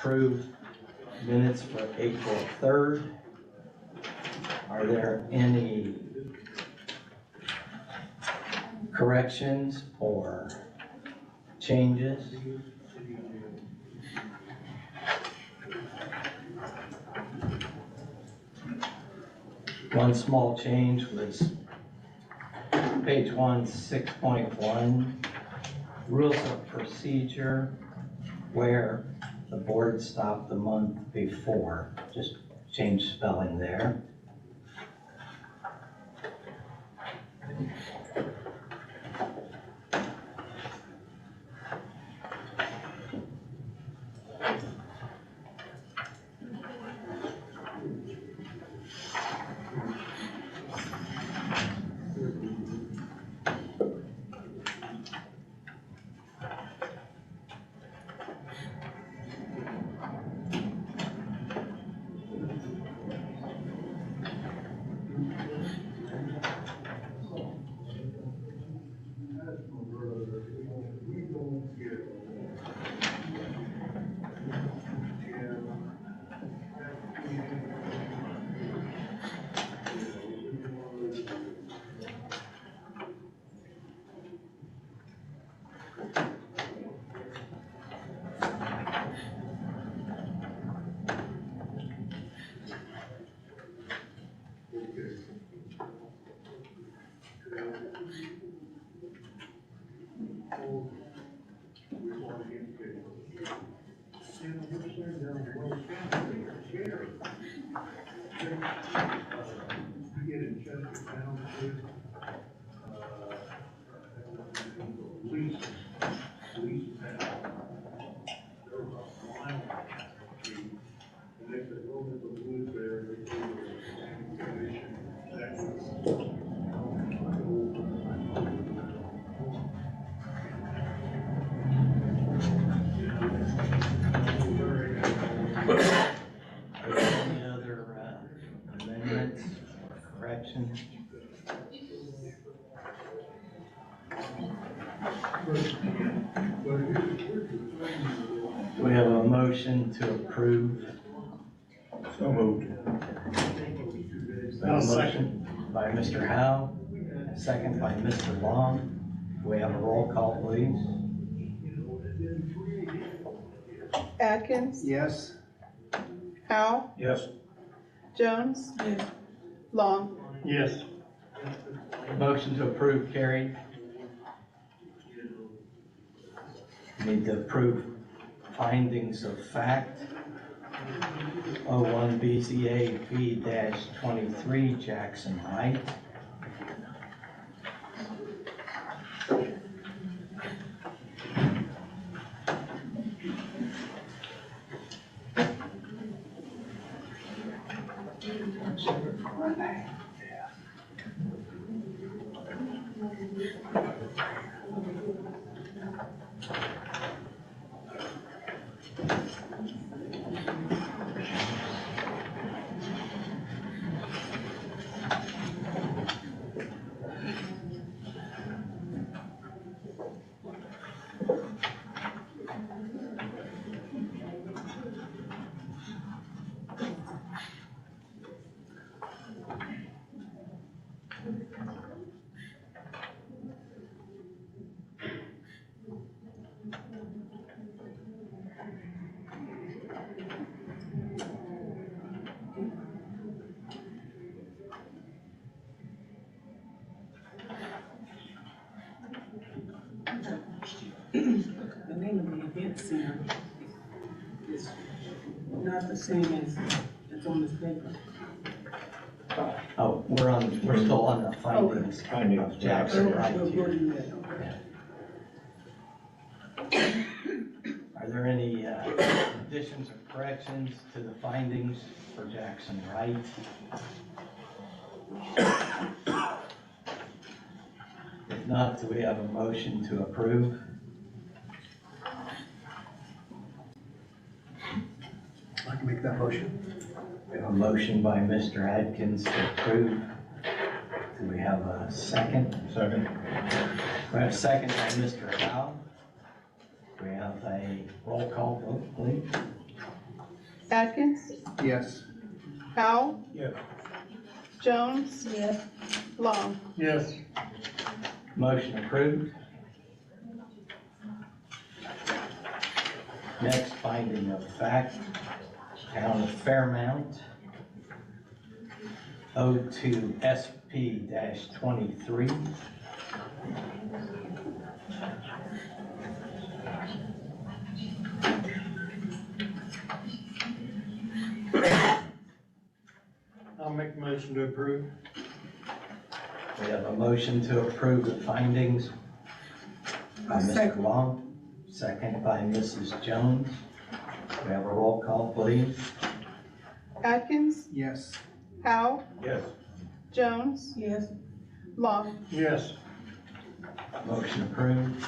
approve minutes for April 3rd. Are there any corrections or changes? One small change was page 1, 6.1, rules of procedure, where the board stopped the month before. Just change spelling there. Any other amendments or corrections? Do we have a motion to approve? So moved. A motion by Mr. Howe, a second by Mr. Long. Do we have a roll call, please? Atkins, Yes. Howe, Yes. Jones, Long. Yes. Motion to approve carried. Need to approve findings of fact. 01 BZA V-23 Jackson Height. The name of the event center is not the same as it's on this paper. Oh, we're still on the findings of Jackson Height We'll here. do that, okay. Are there any additions or corrections to the findings for Jackson Wright? If not, do we have a motion to approve? I can make that motion. We have a motion by Mr. Adkins to approve. Do we have a second? Second. We have a second by Mr. Howe. We have a roll call vote, please. Atkins, Yes. Howell, Yes. Jones, Yes. Long. Yes. Motion approved. Next, finding of fact, Town of Fairmount, 02 SP-23. I'll make a motion to approve. We have a motion to approve the findings by Mr. Second. Long, second by Mrs. Jones. We have a roll call, please. Atkins, Yes. Howell, Yes. Jones, Yes. Long. Yes. Motion approved.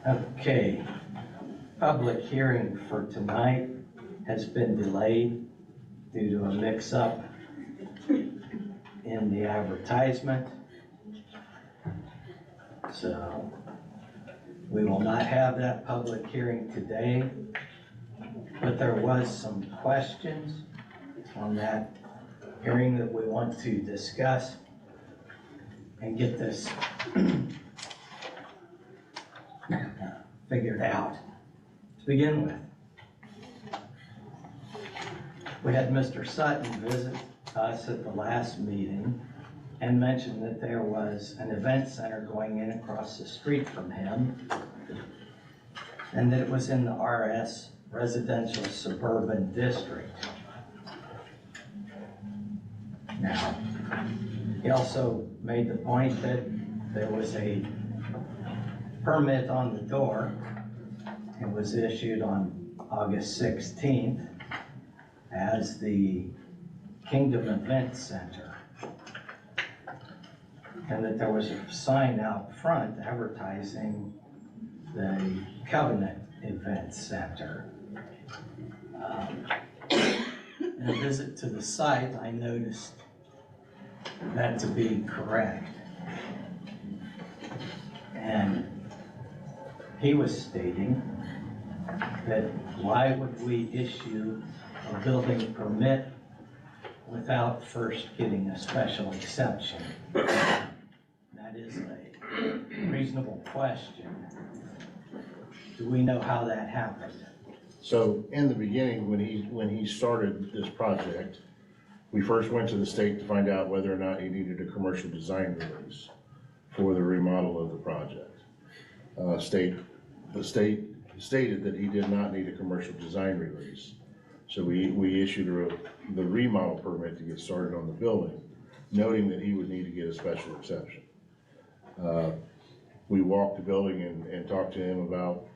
Okay, public hearing for tonight has been delayed due to a mix-up in the advertisement. So we will not have that public hearing today, but there was some questions on that hearing that we want to discuss and get this figured out. To begin with, we had Mr. Sutton visit us at the last meeting and mentioned that there was an event center going in across the street from him, and that it was in the RS Residential Suburban District. Now, he also made the point that there was a permit on the door. It was issued on August 16th as the Kingdom Event Center, and that there was a sign out front advertising the Covenant Event Center. In a visit to the site, I noticed that to be correct. And he was stating that why would we issue a building permit without first getting a special exception? That is a reasonable question. Do we know how that happened? So in the beginning, when he started this project, we first went to the state to find out whether or not he needed a commercial design release for the remodel of the project. The state stated that he did not need a commercial design release. So we issued the remodel permit to get started on the building, noting that he would need to get a special exception. We walked the building and talked to him about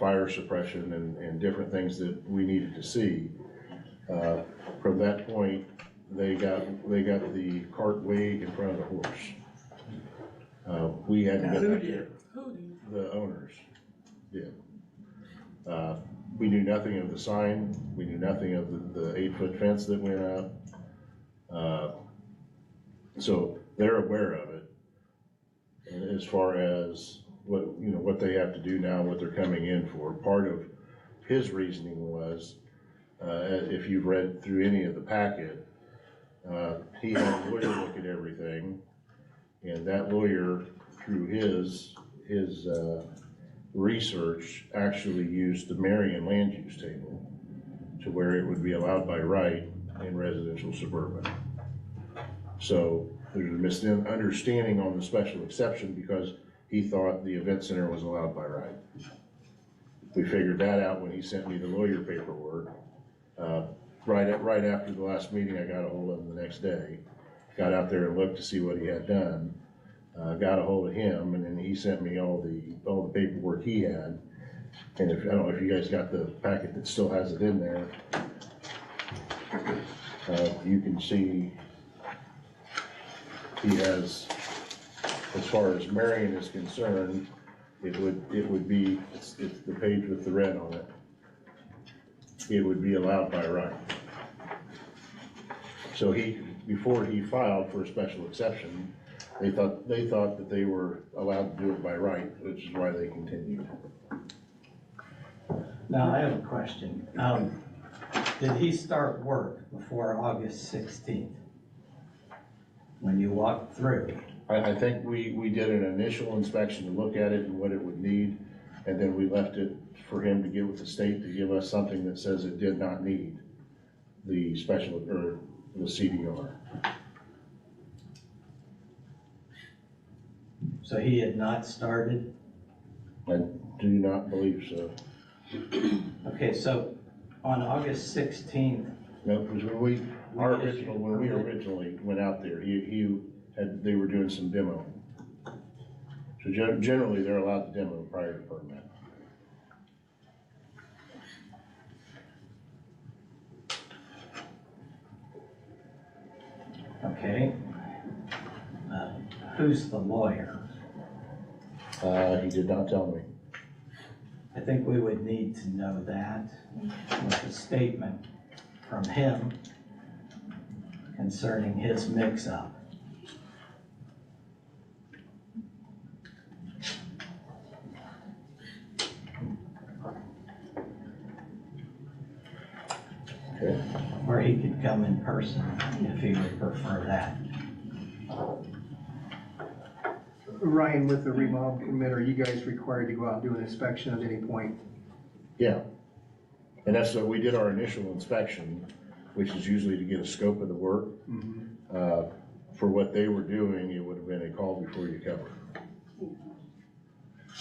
fire suppression and different things that we needed to see. From that point, they got the cart way in front of the horse. We had to go back there. The owners did. We knew nothing of the sign. We knew nothing of the 8-foot fence that went up. So they're aware of it. And as far as what they have to do now, what they're coming in for, part of his reasoning was, if you've read through any of the packet, he had a lawyer look at everything, and that lawyer, through his research, actually used the Marion land use table to where it would be allowed by right in residential suburban. So there's a misunderstanding on the special exception because he thought the event center was allowed by right. We figured that out when he sent me the lawyer paperwork. Right after the last meeting, I got a hold of him the next day, got out there and looked to see what he had done. Got a hold of him, and then he sent me all the paperwork he had. And I don't know if you guys got the packet that still has it in there. You can see he has, as far as Marion is concerned, it would be it's the page with the red on it. It would be allowed by right. So he before he filed for a special exception, they thought that they were allowed to do it by right, which is why they continued. Now, I have a question. Did he start work before August 16th? When you walked through? I think we did an initial inspection to look at it and what it would need, and then we left it for him to get with the state to give us something that says it did not need the special, or the CDR. So he had not started? I do not believe so. Okay, so on August 16th, No, because when we originally went out there, they were doing some demo. So generally, they're allowed to demo prior to permit. okay. Who's the lawyer? He did not tell me. I think we would need to know that with a statement from him concerning his mix-up. Okay. Or he could come in person if he would prefer that. Ryan, with the remodel permit, are you guys required to go out and do an inspection at any point? Yeah. And that's what we did our initial inspection, which is usually to get a scope of the work. For what they were doing, it would have been a call before you cover.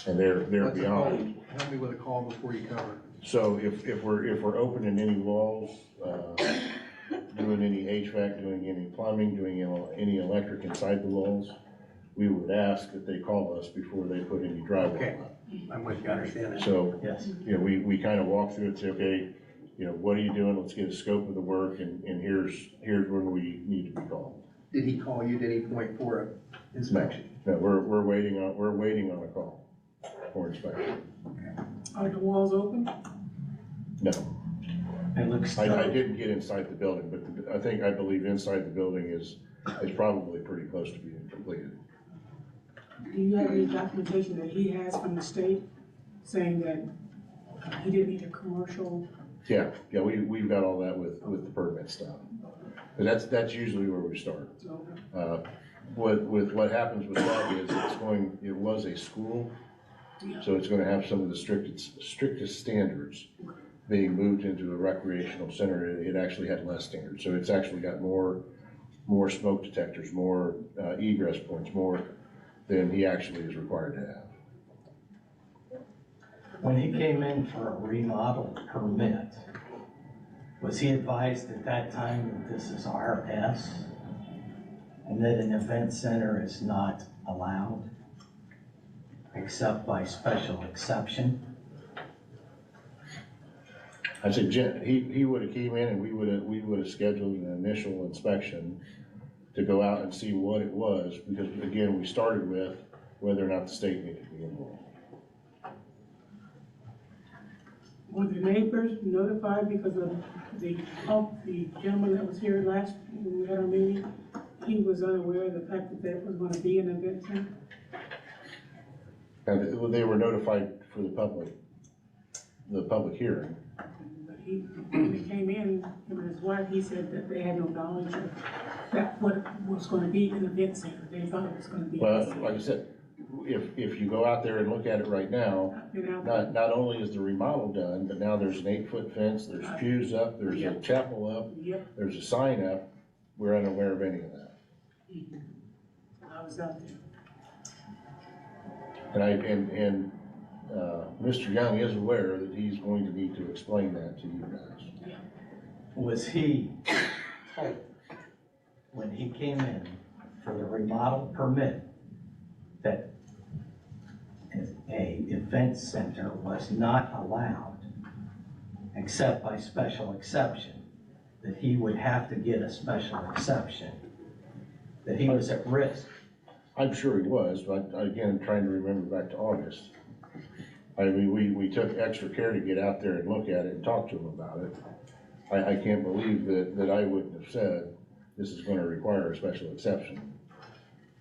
And they're What's a call? beyond. Help me with a call before you cover. So if we're opening any walls, doing any HVAC, doing any plumbing, doing any electric inside the walls, we would ask that they call us before they put any drywall Okay. up. I'm with you, I understand that. So, Yes. we kind of walk through it, say, okay, what are you doing? Let's get a scope of the work, and here's when we need to be called. Did he call you at any point for an inspection? No, we're waiting on a call for inspection. Are the walls open? No, It looks. I didn't get inside the building, but I believe inside the building is probably pretty close to being completed. Do you have any documentation that he has from the state saying that he didn't need a commercial? Yeah, we've got all that with the permit stuff. But that's usually where we start. What happens with that is it was a school, so it's gonna have some of the strictest standards. Being moved into a recreational center, it actually had less standards. So it's actually got more smoke detectors, more egress points, more than he actually is required to have. When he came in for a remodel permit, was he advised at that time that this is RS and that an event center is not allowed except by special exception? I said, he would have came in and we would have scheduled an initial inspection to go out and see what it was, because again, we started with whether or not the state needed to be involved. Were the neighbors notified because of the gentleman that was here last, when we had our meeting? He was unaware of the fact that there was gonna be an event center? And they were notified for the public hearing. But when he came in, him and his wife, he said that they had no knowledge of that, what was gonna be an event center. They thought it was gonna be. Well, like I said, if you go out there and look at it right now, not only is the remodel done, but now there's an 8-foot fence, there's pews up, there's a chapel up, Yep, there's a sign up. We're unaware of any of that. I was out there. And Mr. Young is aware that he's going to need to explain that to you guys. Was he told when he came in for the remodel permit that a event center was not allowed except by special exception, that he would have to get a special exception, that he was at risk? I'm sure he was, but again, I'm trying to remember back to August. I mean, we took extra care to get out there and look at it and talk to him about it. I can't believe that I wouldn't have said this is gonna require a special exception.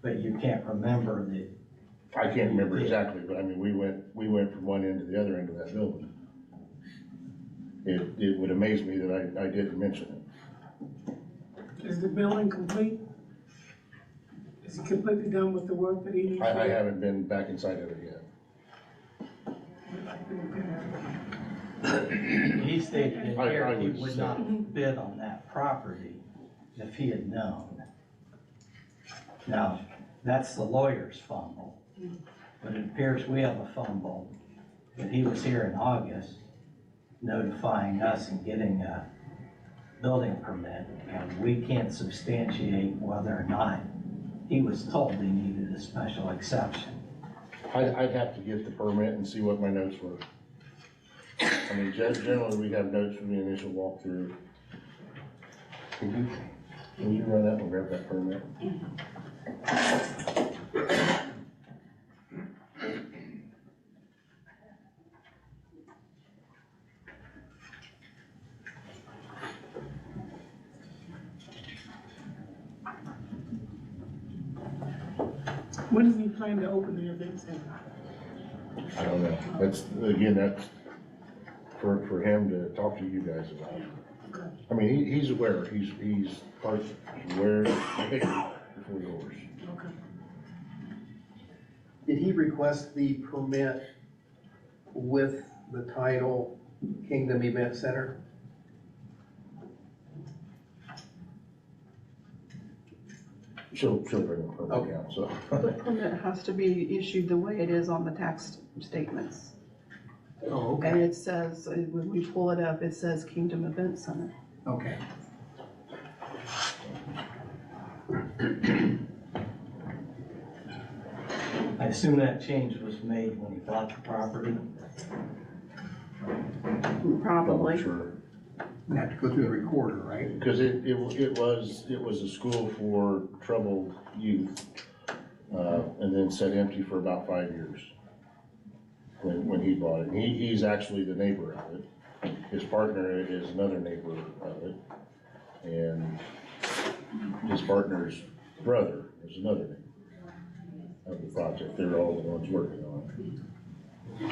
But you can't remember the, I can't remember exactly, but I mean, we went from one end to the other end of that building. It would amaze me that I didn't mention it. Is the building complete? Is he completely done with the work that he needs to do? I haven't been back inside of it yet. he stated in I here he would would say- not bid on that property if he had known. Now, that's the lawyer's fumble, but it appears we have a fumble that he was here in August notifying us and getting a building permit, and we can't substantiate whether or not he was told he needed a special exception. I'd have to get the permit and see what my notes were. I mean, generally, we have notes from the initial walkthrough. Can you run that and grab that permit? When does he plan to open the event center? I don't know. That's for him to talk to you guys about. I mean, he's aware, he's aware, I think, before yours. Okay. Did he request the permit with the title Kingdom Event Center? She'll bring the permit out, so. The permit has to be issued the way it is on the tax statements. Oh, And it says, when we pull it up, it says Kingdom Event Center. Okay. I assume that change was made when he bought the property. Probably. Sure. You have to go through the recorder, right? Because it was a school for troubled youth, and then sat empty for about 5 years when he bought it. He's actually the neighbor of it. His partner is another neighbor of it, and his partner's brother is another neighbor of the project. They're all the ones working on it.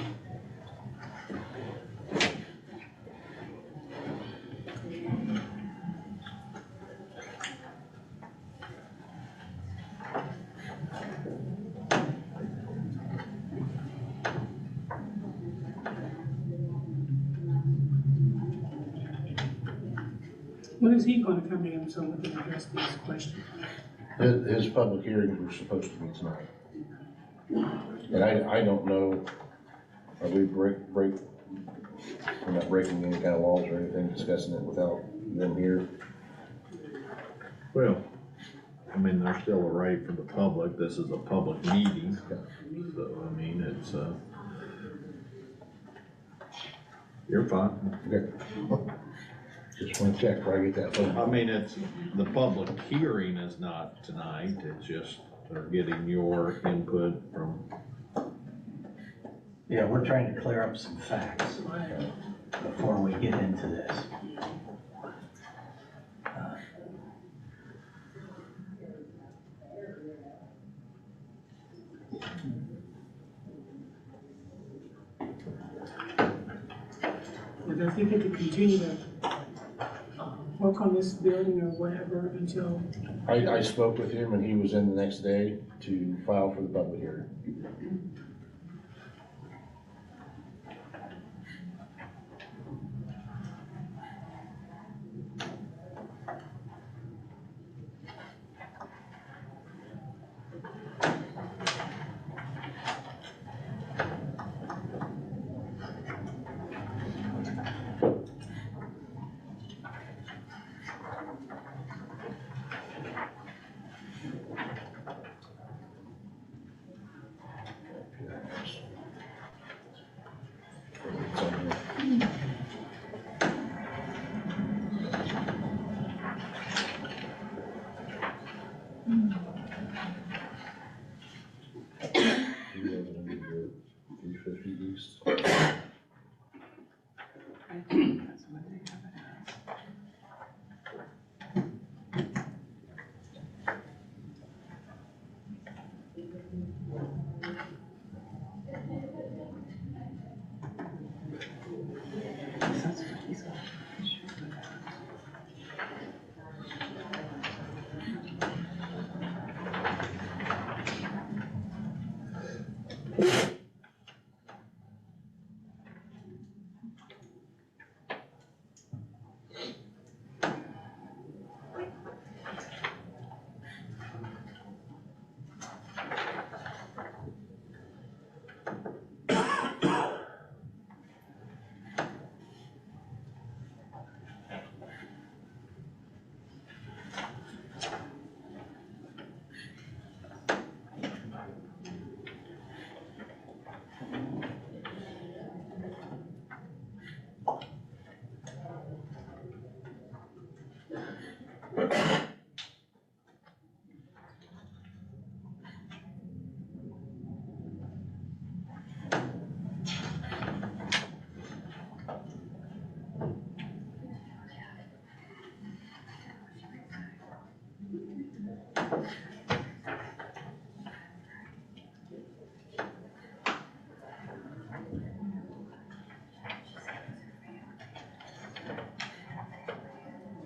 When is he gonna come in so we can address these questions? His public hearings were supposed to be tonight. And I don't know, are we we're not breaking any kind of laws or anything, discussing it without them here? Well, I mean, there's still a right for the public, this is a public meeting, so, I mean, it's, you're fine. Okay. Just want to check before I get that phone. I mean, it's, the public hearing is not tonight, it's just, they're getting your input from, Yeah, we're trying to clear up some facts before we get into this. Does he get to continue to work on this building or whatever until? I spoke with him and he was in the next day to file for the public hearing.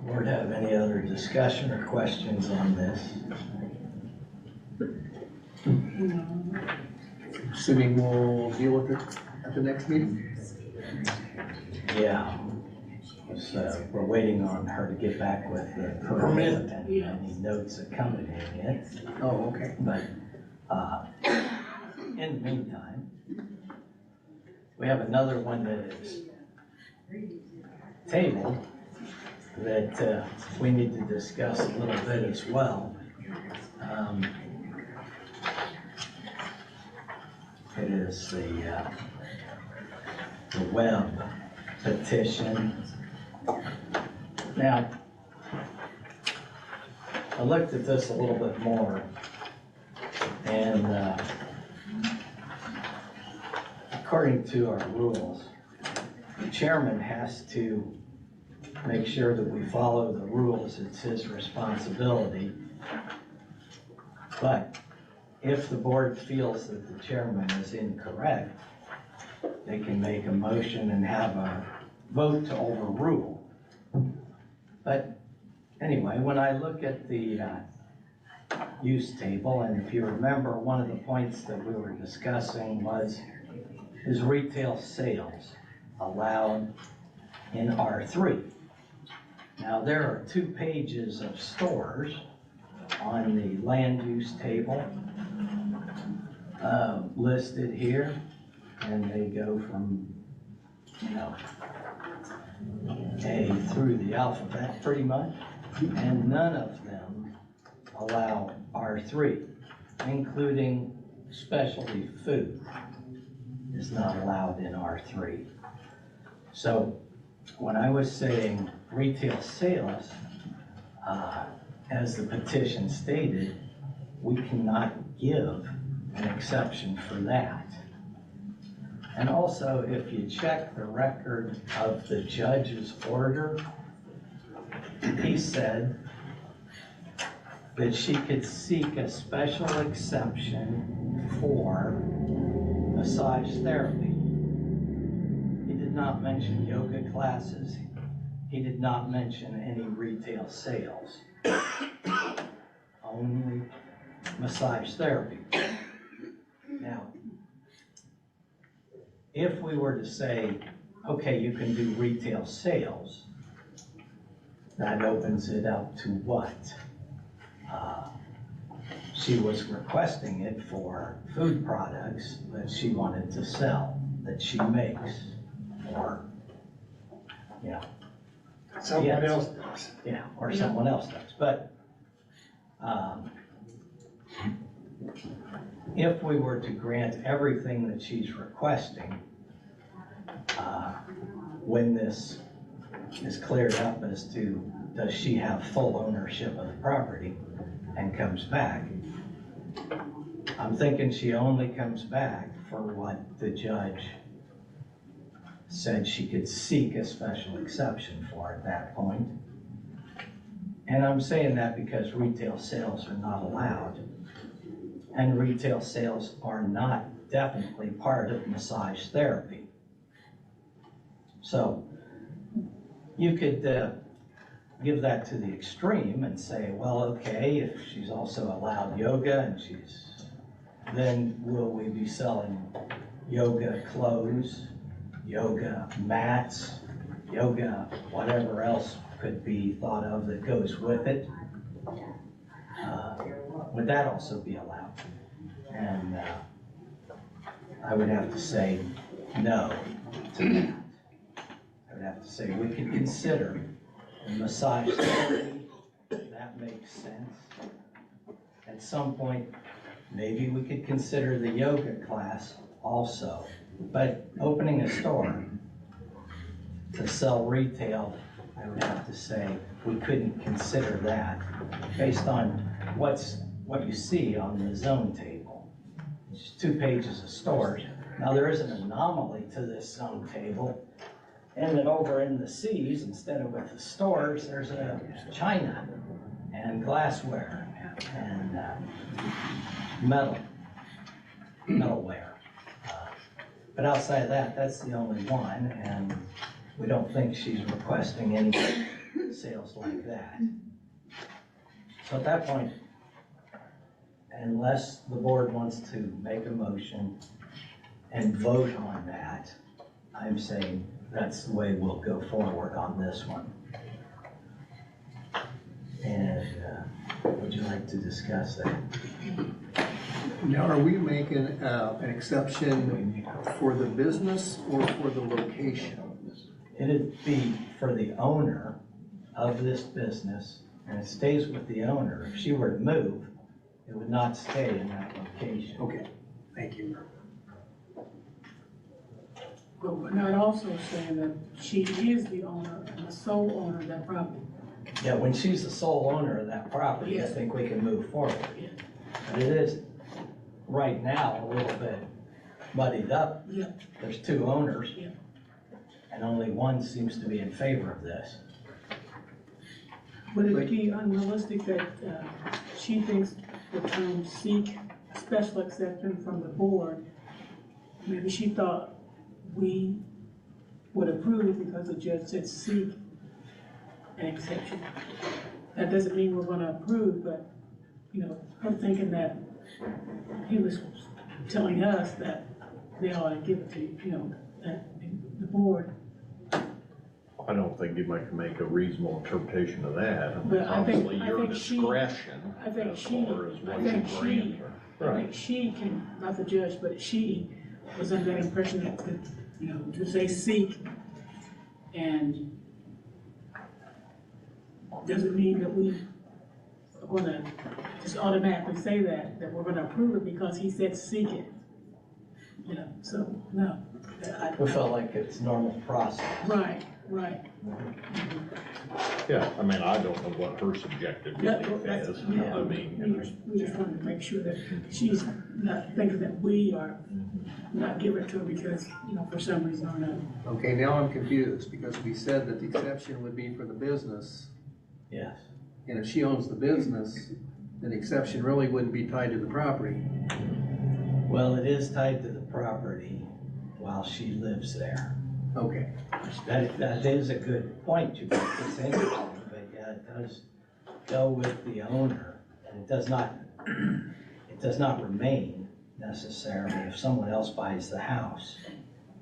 Board have any other discussion or questions on this? Assuming we'll deal with it at the next meeting? Yeah. So we're waiting on her to get back with the permit and any notes accompanying it. Oh, okay. But, in the meantime, we have another one that is tabled that, we need to discuss a little bit as well. It is the web petition. Now, I looked at this a little bit more, and according to our rules, the chairman has to make sure that we follow the rules. It's his responsibility. But if the board feels that the chairman is incorrect, they can make a motion and have a vote to overrule. But anyway, when I look at the use table, and if you remember, one of the points that we were discussing was, is retail sales allowed in R3? Now, there are 2 pages of stores on the land use table listed here, and they go from, A through the alphabet pretty much, and none of them allow R3, including specialty food is not allowed in R3. So when I was saying retail sales, as the petition stated, we cannot give an exception for that. And also, if you check the record of the judge's order, he said that she could seek a special exception for massage therapy. He did not mention yoga classes. He did not mention any retail sales. Only massage therapy. Now, if we were to say, okay, you can do retail sales, that opens it up to what? She was requesting it for food products that she wanted to sell, that she makes, or, Someone else does. or someone else does. But if we were to grant everything that she's requesting, when this is cleared up as to does she have full ownership of the property and comes back, I'm thinking she only comes back for what the judge said she could seek a special exception for at that point. And I'm saying that because retail sales are not allowed. And retail sales are not definitely part of massage therapy. So you could give that to the extreme and say, well, okay, if she's also allowed yoga and she's then will we be selling yoga clothes, yoga mats, yoga, whatever else could be thought of that goes with it? Would that also be allowed? And I would have to say no to that. I would have to say we could consider a massage therapy. That makes sense. At some point, maybe we could consider the yoga class also. But opening a store to sell retail, I would have to say we couldn't consider that based on what you see on the zone table. It's 2 pages of stores. Now there is an anomaly to this zone table, and that over in the C's, instead of with the stores, there's a china and glassware and metalware. But outside of that, that's the only one, and we don't think she's requesting any sales like that. So at that point, unless the board wants to make a motion and vote on that, I'm saying that's the way we'll go forward on this one. And would you like to discuss that? Now, are we making an exception for the business or for the location? It'd be for the owner of this business, and it stays with the owner. If she were to move, it would not stay in that location. Okay, thank you. But we're not also saying that she is the owner and the sole owner of that property. Yeah, when she's the sole owner of that property, I Yes. think we can move forward. Yeah. But it is, right now, a little bit muddied up. Yeah. There's 2 owners. Yeah. And only one seems to be in favor of this. Would it be unrealistic that she thinks the term seek special exception from the board, maybe she thought we would approve because the judge said seek an exception. That doesn't mean we're gonna approve, but, you know, her thinking that he was telling us that they ought to give it to, you know, that the board. I don't think you might make a reasonable interpretation of that. But I think- Obviously, I your think she- discretion I think as she- far as I what you think she- grant. I think she can, not the judge, but she was under that impression that, you know, to say seek and doesn't mean that we are gonna just automatically say that we're gonna approve it because he said seek it. You know, so, no. We felt like it's normal process. Right, right. Yeah, I mean, I don't know what her subjective Yeah, belief that's- is. yeah. I mean, We just wanted to make sure that she's not thinking that we are not giving it to her because, you know, for some reason or another. Okay, now I'm confused, because we said that the exception would be for the business, Yes. and if she owns the business, then the exception really wouldn't be tied to the property. Well, it is tied to the property while she lives there. Okay, That is a good point you make. It's interesting, but yeah, it does go with the owner. And it does not remain necessarily if someone else buys the house.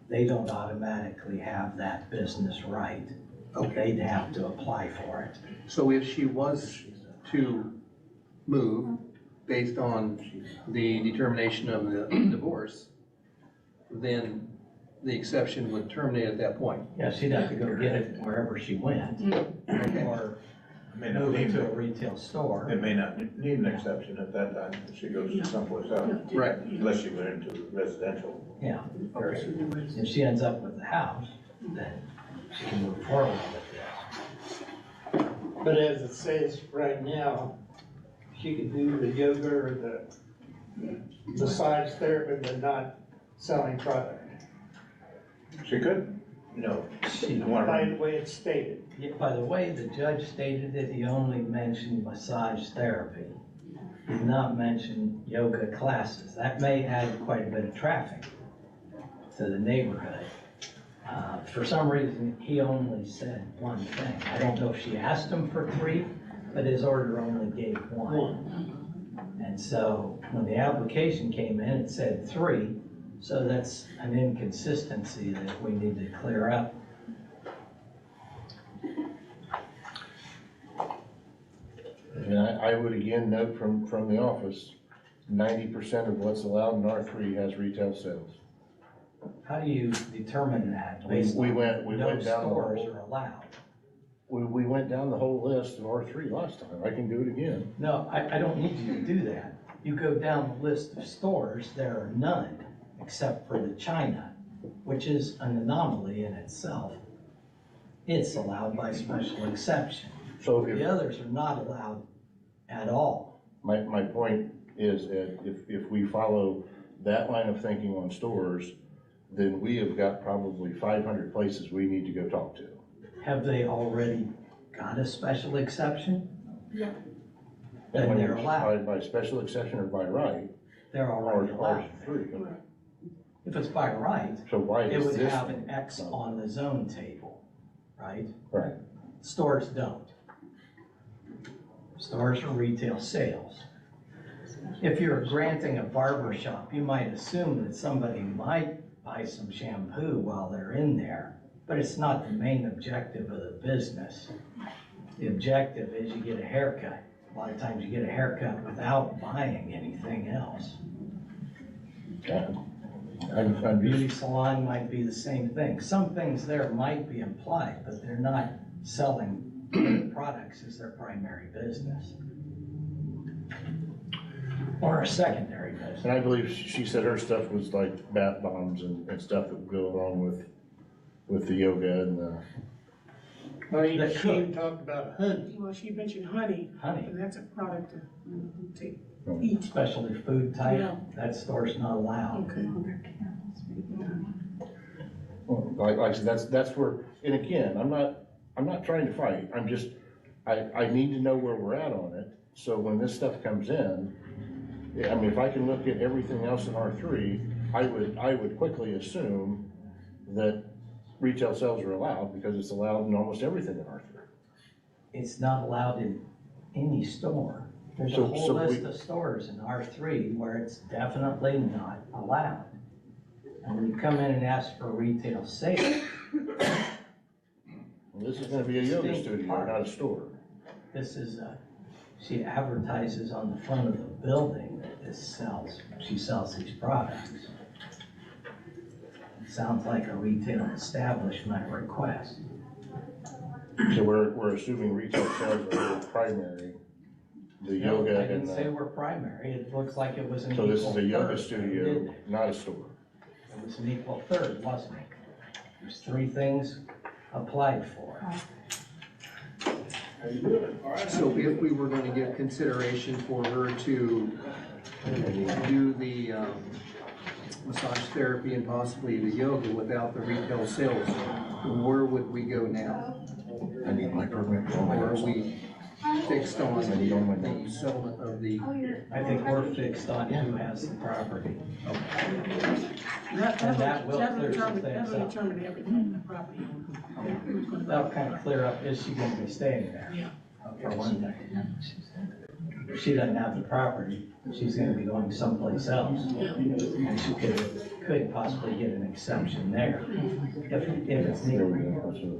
They don't automatically have that business right. okay. They'd have to apply for it. So if she was to move based on the determination of the divorce, then the exception would terminate at that point. Yeah, she'd have to go get it wherever she went, or May not move it need, to a retail store. it may not need an exception at that time if she goes someplace else, Right. unless she went into residential. Yeah, Okay. if she ends up with the house, then she can move forward with this. But as it says right now, she could do the yoga or the massage therapy, but not selling product, She could, She, by the way it's stated. by the way the judge stated it, he only mentioned massage therapy. He did not mention yoga classes. That may add quite a bit of traffic to the neighborhood. For some reason, he only said one thing. I don't know if she asked him for 3, but his order only gave 1. And so when the application came in, it said 3, so that's an inconsistency that we need to clear up. And I would again note from the office, 90% of what's allowed in R3 has retail sales. How do you determine that? We Based on went no down the stores whole- are allowed? We went down the whole list of R3 last time. I can do it again. No, I don't need you to do that. You go down the list of stores, there are none, except for the China, which is an anomaly in itself. It's allowed by special exception. So The others are not allowed at all. my point is that if we follow that line of thinking on stores, then we have got probably 500 places we need to go talk to. Have they already got a special exception? Yeah. Then they're allowed. By special exception or by right, They're already allowed. R3. If it's by right, So why it is would this? have an X on the zone table, right? Right. Stores don't. Stores are retail sales. If you're granting a barber shop, you might assume that somebody might buy some shampoo while they're in there, but it's not the main objective of the business. The objective is you get a haircut. A lot of times you get a haircut without buying anything else. I'm Beauty salon might be the same thing. Some things there might be implied, but they're not selling products as their primary business. Or a secondary business. And I believe she said her stuff was like bath bombs and stuff that would go along with the yoga and the. Well, she That could. even talked about honey. Well, she mentioned honey, Honey, and that's a product to eat. specialty food type, Yeah. that store's not allowed. Okay. Like I said, that's where, and again, I'm not trying to fight, I'm just, I need to know where we're at on it, so when this stuff comes in, I mean, if I can look at everything else in R3, I would quickly assume that retail sales are allowed, because it's allowed in almost everything in R3. It's not allowed in any store. There's a So whole list we- of stores in R3 where it's definitely not allowed. And when you come in and ask for retail sales, Well, this is gonna be a yoga studio, not a store. this is she advertises on the front of the building that she sells these products. It sounds like a retail establishment request. So we're assuming retail sales are primary, the No, yoga I and didn't say the, we're primary, it looks like it was an so equal this is a yoga third, studio, didn't it? not a store. It was an equal third, wasn't it? There's 3 things applied for. So if we were gonna give consideration for her to do the massage therapy and possibly the yoga without the retail sales, where would we go now? I need my permit. Or are we fixed on I need all my the notes. settlement of the, I think we're fixed on who has the property. That And that will will clear some determine, that things will up. determine everything, the property owner. Who's gonna- That'll kind of clear up, is she gonna be staying there? Yeah. For one thing. If she doesn't have the property, she's gonna be going someplace else. And she could possibly get an exception there, if it's There we needed. go. So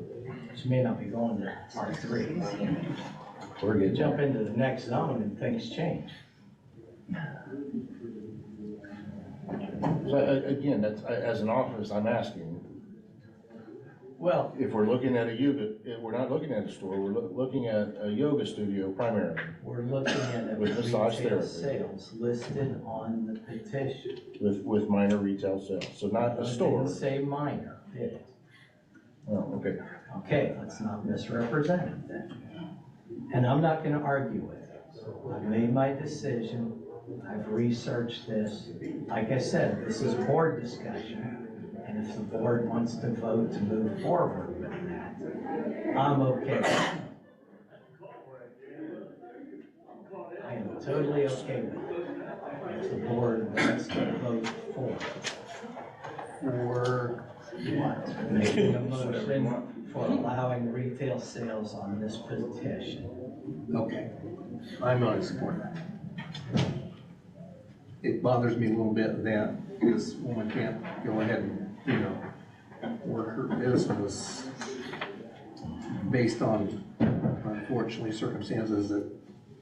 She may not be going to R3. we're You getting. jump into the next zone and things change. So again, that's, as an office, I'm asking, Well, if we're looking at a yoga, we're not looking at a store, we're looking at a yoga studio primarily, we're looking at With massage retail therapy. sales listed on the petition. with minor retail sales, so not a It store. didn't say minor, did it? Oh, okay. Okay, let's not misrepresent it then. And I'm not gonna argue with it. I've made my decision, I've researched this. Like I said, this is board discussion, and if the board wants to vote to move forward with that, I'm okay. I am totally okay with it. If the board wants to vote for what? Making a motion for allowing retail sales on this petition. okay, I'm not in support of that. it bothers me a little bit that this woman can't go ahead and, you know, work her business based on, unfortunately, circumstances that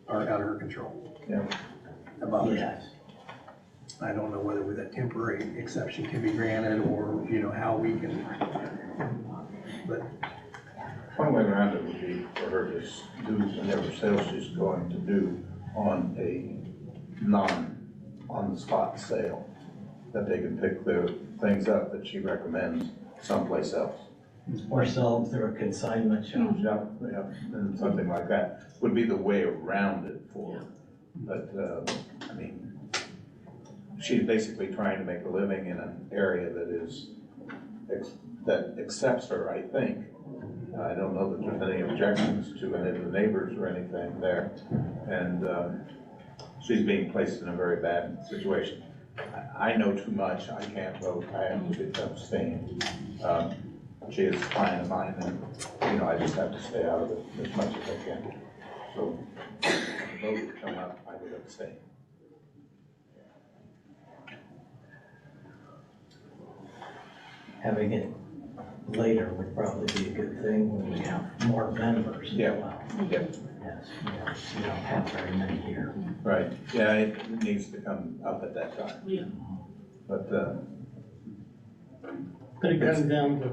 are out of her control. Yeah. That bothers me. Yes. I don't know whether with a temporary exception can be granted or, you know, how we can, but One way around it would be for her to do whatever sales she's going to do on a on-the-spot sale, that they can pick the things up that she recommends someplace else. Or sell them through a consignment shop. Yeah, yeah, and something like that would be the way around it for her. But, I mean, she's basically trying to make a living in an area that is, that accepts her, I think. I don't know that there's any objections to any of the neighbors or anything there. And she's being placed in a very bad situation. I know too much, I can't vote, I have to abstain. She is a client of mine, and, you know, I just have to stay out of it as much as I can. So, if the vote would come up, I would abstain. Having it later would probably be a good thing when we have more members as Yeah. well. Yep. Yes, we don't have very many here. Right, yeah, it needs to come up at that time, Yeah. but, But it comes down to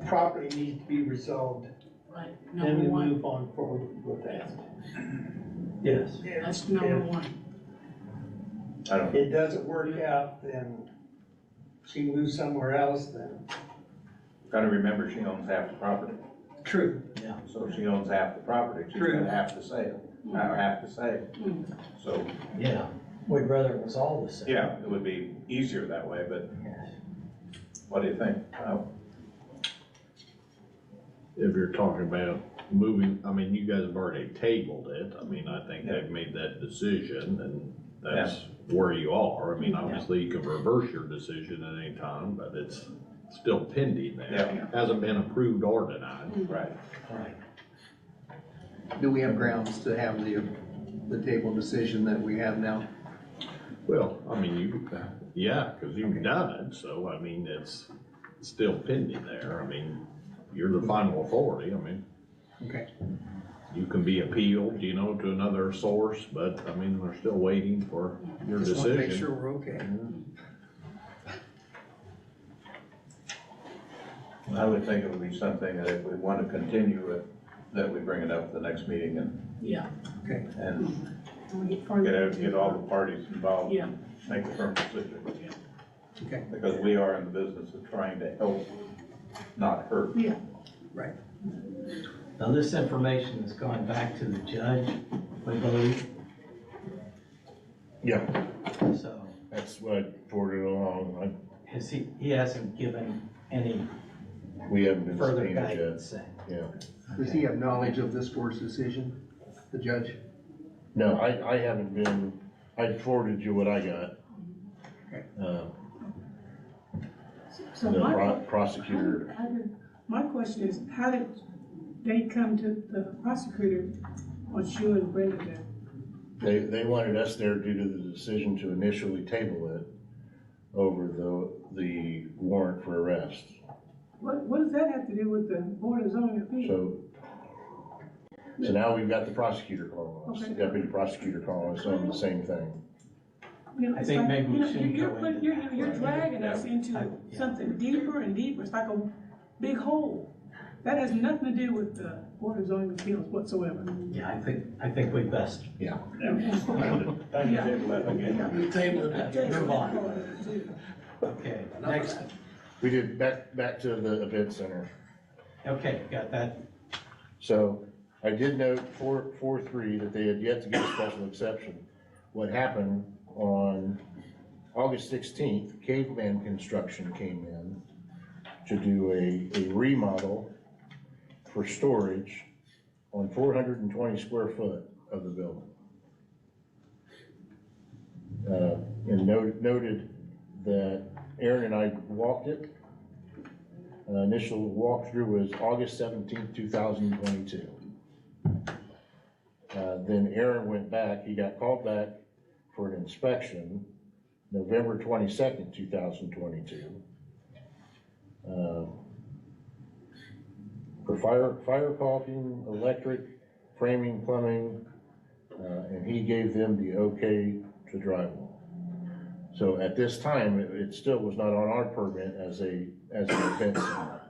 property needs to be resolved, Right, then number we one, move on forward with that. Yes. that's number If one. I don't know. it doesn't work out, then she moves somewhere else, then. Gotta remember, she owns half the property, True. Yeah. so if she owns half the property, she's True. gonna have to sell, or have to sell. So, Yeah, we'd rather it was all the same. yeah, it would be easier that way, but Yes. what do you think? If you're talking about moving, I mean, you guys have already tabled it, I mean, I think they've made that decision, and that's where you are. I mean, obviously, you can reverse your decision at any time, but it's still pending there. Yeah. Hasn't been approved or denied. Right. Right. do we have grounds to have the table decision that we have now? Well, I mean, yeah, cause you've done it, so, I mean, it's still pending there, I mean, you're the final authority, I mean, Okay. you can be appealed, you know, to another source, but, I mean, we're still waiting for your Just want to make decision. sure we're okay. I would think it would be something that if we want to continue it, that we bring it up at the next meeting Yeah. Okay. and And we get further. get all the parties involved. Yeah. Make a firm decision. Okay. Because we are in the business of trying to help, not hurt. Yeah, Right. Now, this information is going back to the judge, we believe, Yeah, so that's what I forwarded along. he hasn't given any We haven't been further subpoenaed yet. guidance. Yeah. Does he have knowledge of this board's decision, the judge? No, I haven't been, I forwarded you what I got. so The my, prosecutor, my question is, how did they come to the prosecutor once you and Brenda did? they wanted us there due to the decision to initially table it over the warrant for arrest. What does that have to do with the Board of Zoning Appeals? So now we've got the prosecutor calling us, the Okay. deputy prosecutor calling us on the same thing. You know, I it's think like, maybe we you know, shouldn't you're go putting- into that. You're dragging us into Yeah. something deeper and deeper, it's like a big hole. That has nothing to do with the Board of Zoning Appeals whatsoever. Yeah, I think we best Yeah. Thank you, David, let me get- table it, move on. Okay, next, We did back to the event center. okay, got that? So I did note 4.3 that they had yet to get a special exception. What happened on August 16th, Caveman Construction came in to do a remodel for storage on 420 square foot of the building. And noted that Aaron and I walked it. Initial walkthrough was August 17th, 2022. Then Aaron went back, he got called back for an inspection November 22nd, 2022. For fire caulking, electric, framing, plumbing, and he gave them the okay to drywall. So at this time, it still was not on our permit as an event center.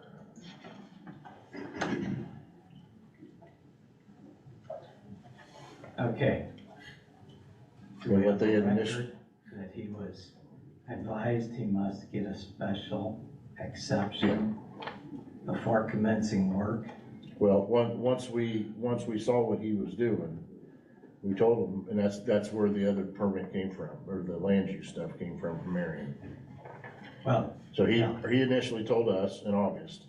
Okay. Do And we what have they a had record that he was advised he must get a special exception before commencing work? Well, once we saw what he was doing, we told him, and that's where the other permit came from, or the land use stuff came from Marion. Well, So he yeah. initially told us in August,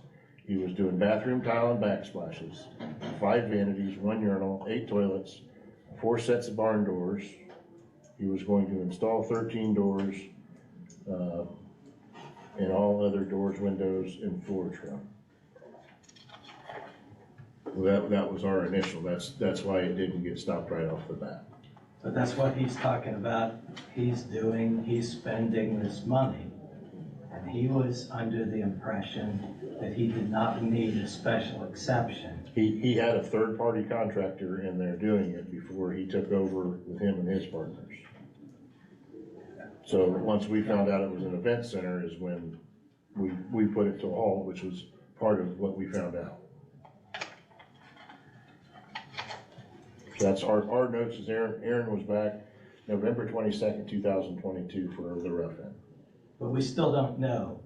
he was doing bathroom tile and backsplashes, 5 vanities, 1 urinal, 8 toilets, 4 sets of barn doors. He was going to install 13 doors, and all other doors, windows, and floor trim. Well, that was our initial, that's why it didn't get stopped right off the bat. So that's what he's talking about. He's spending this money. And he was under the impression that he did not need a special exception. He had a third-party contractor in there doing it before he took over with him and his partners. So once we found out it was an event center is when we put it to a halt, which was part of what we found out. So that's our notes is Aaron was back November 22nd, 2022 for the rough end. But we still don't know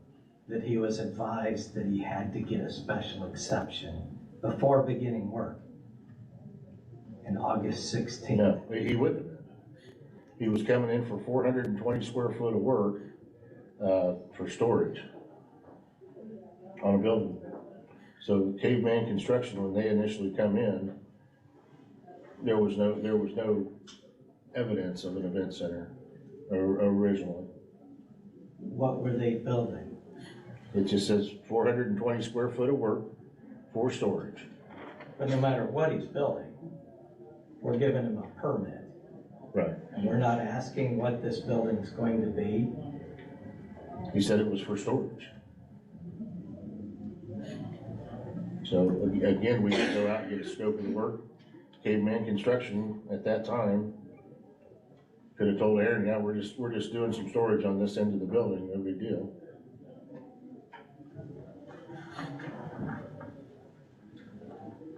that he was advised that he had to get a special exception before beginning work in August 16th. No, he wouldn't have been. He was coming in for 420 square foot of work, for storage on a building. So Caveman Construction, when they initially come in, there was no evidence of an event center originally. What were they building? It just says 420 square foot of work for storage. But no matter what he's building, we're giving him a permit. Right. And we're not asking what this building's going to be. He said it was for storage. So again, we could go out and get a scope of the work. Caveman Construction at that time could have told Aaron, yeah, we're just doing some storage on this end of the building, no big deal.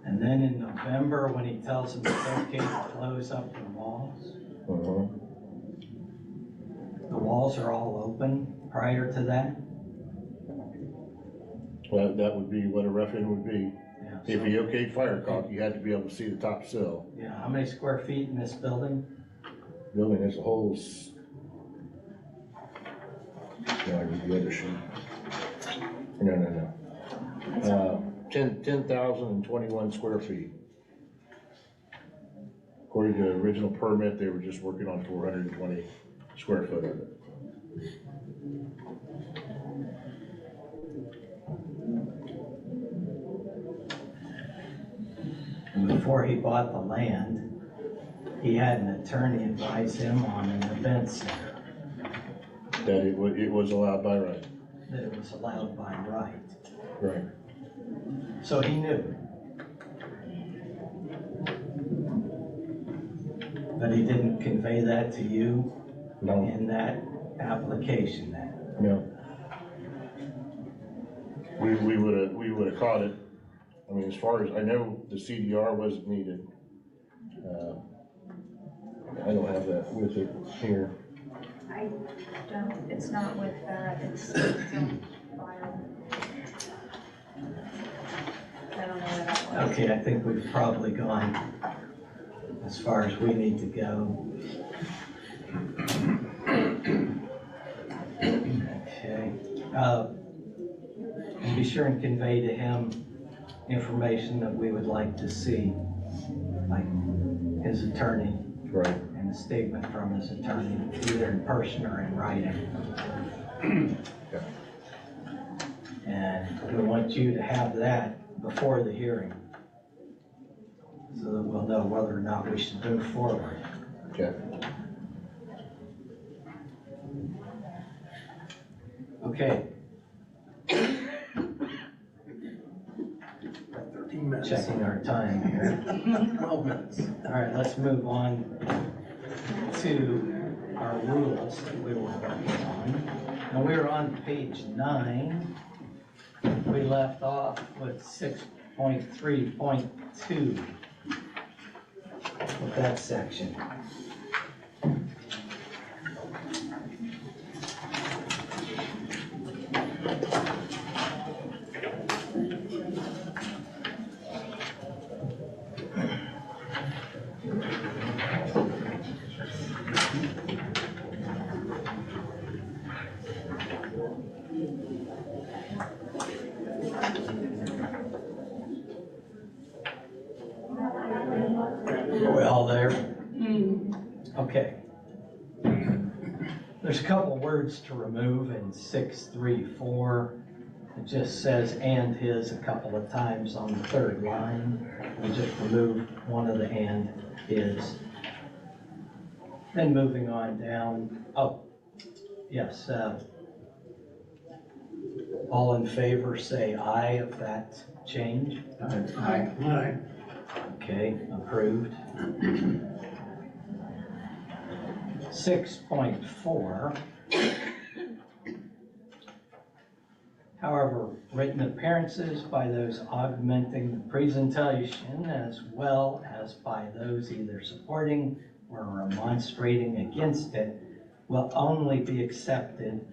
And then in November, when he tells him it's okay to close up the walls, the walls are all open prior to that? Well, that would be what a rough end would be. Yeah, If so- he okayed fire caulk, you had to be able to see the top sill. Yeah, how many square feet in this building? Building as a whole no, I need the other sheet. No. 10,021 square feet. According to the original permit, they were just working on 420 square foot of it. And before he bought the land, he had an attorney advise him on an event center, That it was allowed by right. that it was allowed by right. Right. So he knew. But he didn't convey that to you No, in that application then? no. We would have caught it. I mean, as far as I know, the CDR wasn't needed. I don't have that with it here. I don't, it's not with that, it's on file. I don't know where that was. Okay, I think we've probably gone as far as we need to go. Okay. And be sure and convey to him information that we would like to see, like his attorney Right. and a statement from his attorney, either in person or in writing. Yeah. And we want you to have that before the hearing, so that we'll know whether or not we should move forward. Okay. Okay, 13 minutes. checking our time here. 12 minutes. All right, let's move on to our rules that we were working on. And we were on page 9. We left off with 6.3.2 with that section. Are we all there? Okay. There's a couple words to remove in 6.3.4. It just says "and his" a couple of times on the third line. We just remove one of the "and his." Then moving on down, oh, yes, all in favor say aye of that change. Aye. Aye. Okay, approved. 6.4. However, written appearances by those augmenting the presentation as well as by those either supporting or remonstrating against it will only be accepted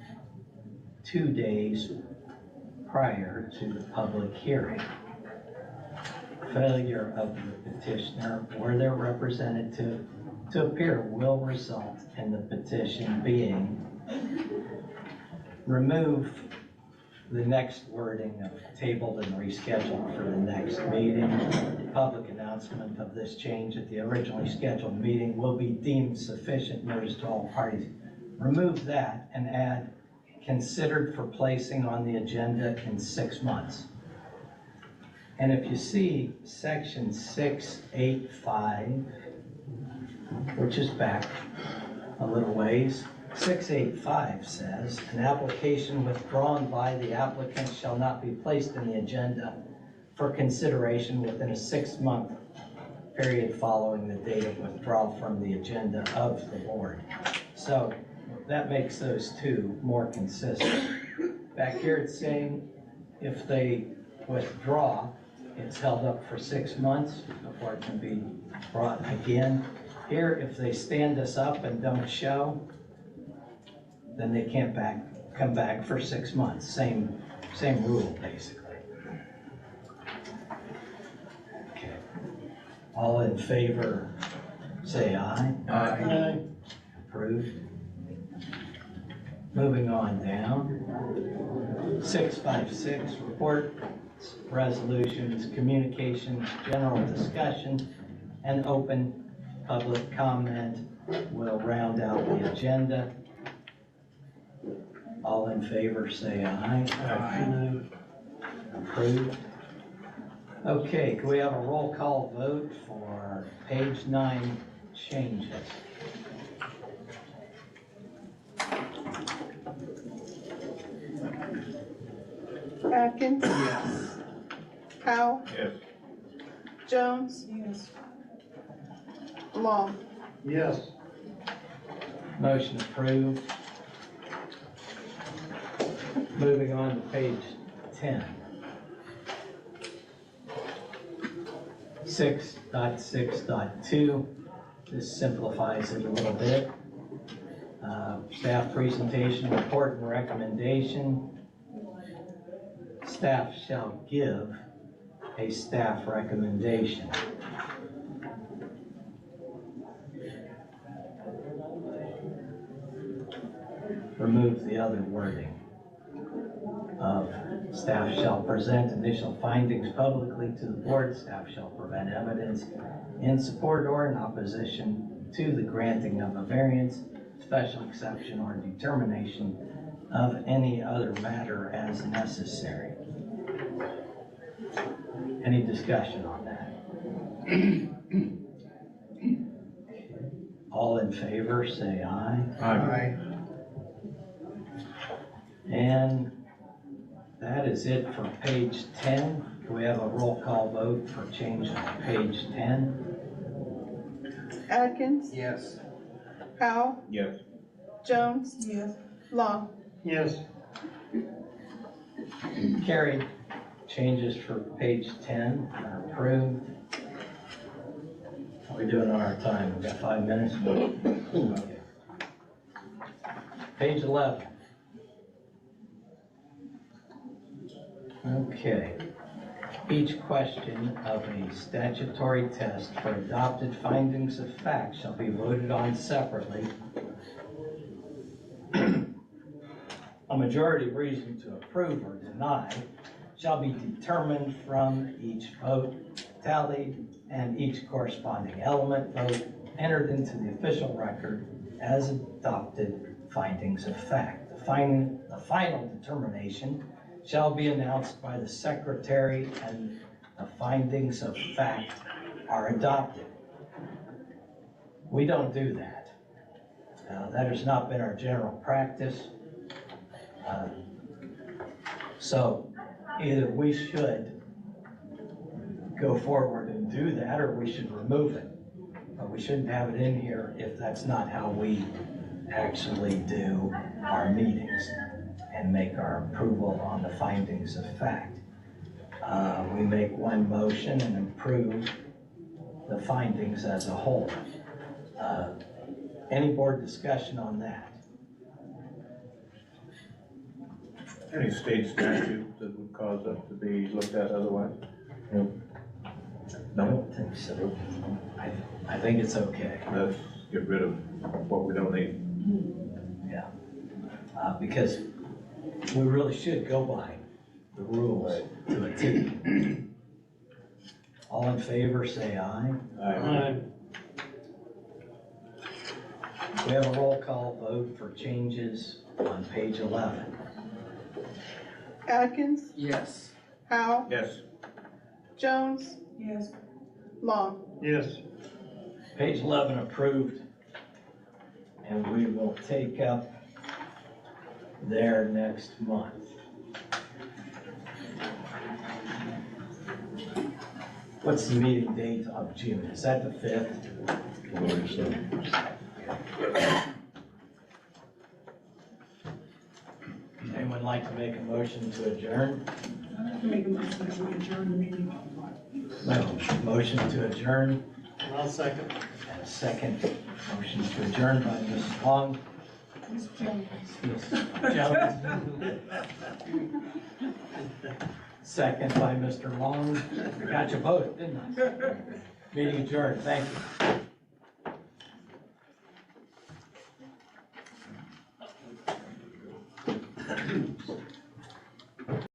2 days prior to the public hearing. Failure of the petitioner or their representative to appear will result in the petition being remove the next wording of tabled and rescheduled for the next meeting. Public announcement of this change at the originally scheduled meeting will be deemed sufficient notice to all parties. Remove that and add considered for placing on the agenda in 6 months. And if you see section 685, which is back a little ways, 685 says, an application withdrawn by the applicant shall not be placed in the agenda for consideration within a 6-month period following the date of withdrawal from the agenda of the board. So that makes those two more consistent. Back here it's saying if they withdraw, it's held up for 6 months before it can be brought again. Here, if they stand us up and don't show, then they can't come back for 6 months. Same rule, basically. Okay. All in favor, say aye. Aye. Approved. Moving on down. 656, reports, resolutions, communications, general discussion, and open public comment will round out the agenda. All in favor say aye. Aye. Approved. Okay, can we have a roll call vote for page 9 changes? Atkins? Yes. Powell? Yes. Jones? Yes. Long? Yes. Motion approved. Moving on to page 10. 6.6.2, this simplifies it a little bit. Staff presentation, report and recommendation. Staff shall give a staff recommendation. Remove the other wording of staff shall present initial findings publicly to the board. Staff shall present evidence in support or in opposition to the granting of a variance, special exception, or determination of any other matter as necessary. Any discussion on that? All in favor, say aye. Aye. And that is it for page 10. Do we have a roll call vote for change on page 10? Atkins, Yes. Powell, Yes. Jones, Yes. Long. Yes. Carried. Changes for page 10 are approved. How are we doing on our time? We've got 5 minutes? Okay. Page 11. Okay. Each question of a statutory test for adopted findings of fact shall be voted on separately. A majority reason to approve or deny shall be determined from each vote tallied and each corresponding element vote entered into the official record as adopted findings of fact. The final determination shall be announced by the secretary and the findings of fact are adopted. We don't do that. That has not been our general practice. So either we should go forward and do that, or we should remove it. But we shouldn't have it in here if that's not how we actually do our meetings and make our approval on the findings of fact. We make one motion and approve the findings as a whole. Any board discussion on that? Any state statute that would cause that to be looked at otherwise? I don't think so. I think it's okay. Let's get rid of what we don't need. Yeah. Because we really should go by the rules to a T. All in favor, say aye. We have a roll call vote for changes on page 11. Atkins, Yes. Powell, Yes. Yes. Jones, Long. Yes. Page 11 approved, and we will take up there next month. What's the meeting date of June? Is that the 5th? Anyone like to make a motion to adjourn? I'd like to make a motion that we adjourn the meeting. No. Motion to adjourn, I'll second. and a second motion to adjourn by Mrs. Long. Ms. Jones. Ms. Jones. Second by Mr. Long. I got you voted, didn't I? Meeting adjourned, thank you.